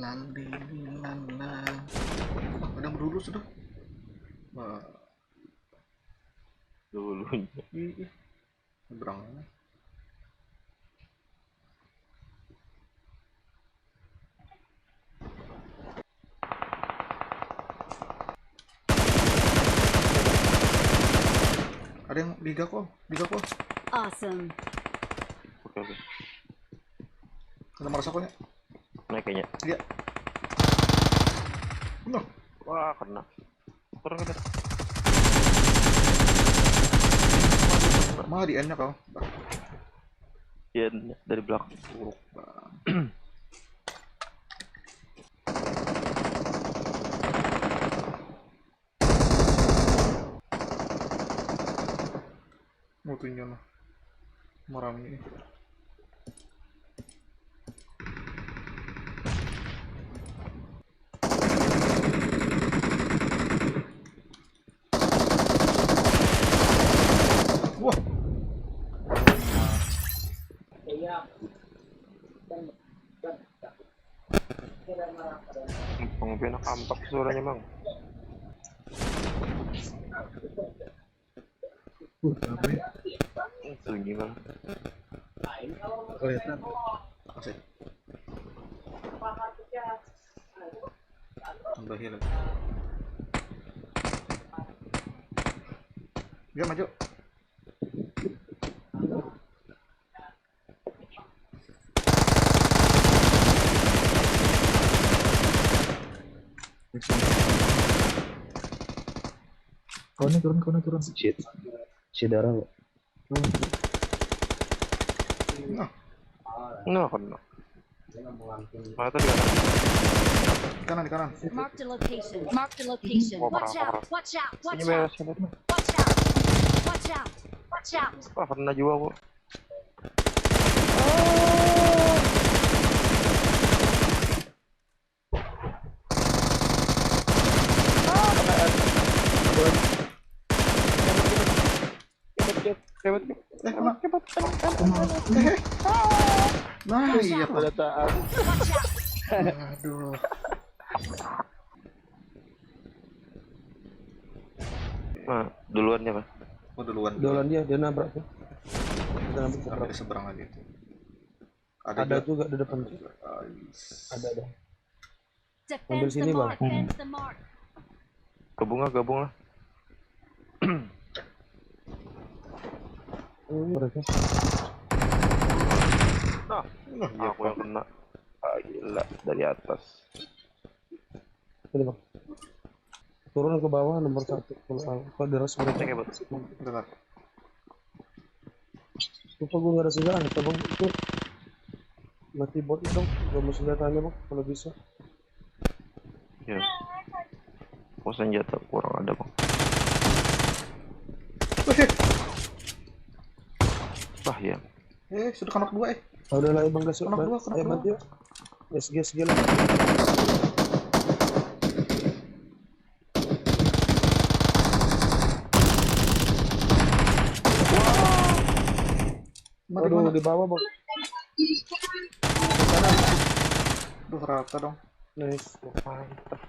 Lali lala. Ada yang dulu sudah. Wah, Dulunya. ih, nyebrang. Ada yang di Gako. Awesome. Oke. Ada merasakannya. Naik kayaknya. Iya. Noh. Wah, kena. Turun kita. Mah di N-nya kau. Iya, dari belakang. Buruk banget. Mutunya lah. Marami. Wah. Pengen kampak suaranya, Bang. Apa ya? Sunyi, Bang. Kelihatan. Asik. Tambahin lagi. Dia maju. Turun. Si darah lo. Nah, Nah, kena. Mana tadi di kanan. Mark the location. Oh, Watch parah. out. Watch out. Ini Watch beres. out. Watch out. Watch out. Wah, kena juga gua. Hebat. Nah, iya Pak. Pendataan. Aduh. Nah, duluan ya, Pak. Oh, duluan. Dolan dia nabrak tuh. Dia nabrak Sampai seberang. di seberang lagi itu. Ada juga di depan. Ada. Ambil Defend sini, the Bang. mark. Defend the mark. Gabung lah. Mereka. Nah, iya, aku yang kena. Ah, gila, dari atas. Ini bang. Turun ke bawah nomor 1. Kalau deras mereka. Hebat. Dengar. Lupa gue nggak ada senjata, bang. Itu mati botnya dong. Gak mau senjatanya bang, kalau bisa. Ya. Oh, senjata kurang ada, Bang. Wah, ya. Sudah kanok 2 Oh, udah lah bang, gas yuk. Kanok 2. Ayo bantu yuk. SG lah. Aduh, di bawah bang. Duh, rata dong. Nice. Mantap.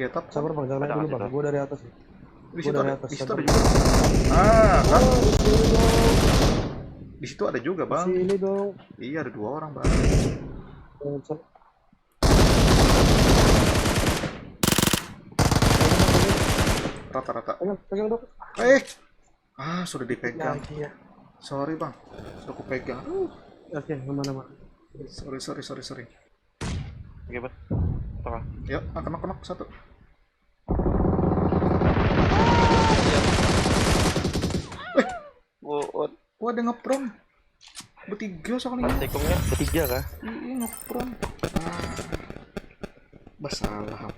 Get up. Sabar bang, jangan naik dulu bang. Gue dari atas. Di situ dari ada, atas, di situ sabar. ada juga. Ah, kan? Di situ ada juga, Bang. Sini dong. Iya, ada 2 orang, Bang. Rata-rata. Pegang dong. Sudah dipegang. Ya. Sorry, Bang. Sudah aku pegang. Oke, aman. Sorry. Oke, Bang. Tengah. Yuk, kenok 1. Wah, ada ngeprom. Bertiga soalnya. Praktikumnya bertiga kah? Iya, ngeprom. Bersalah.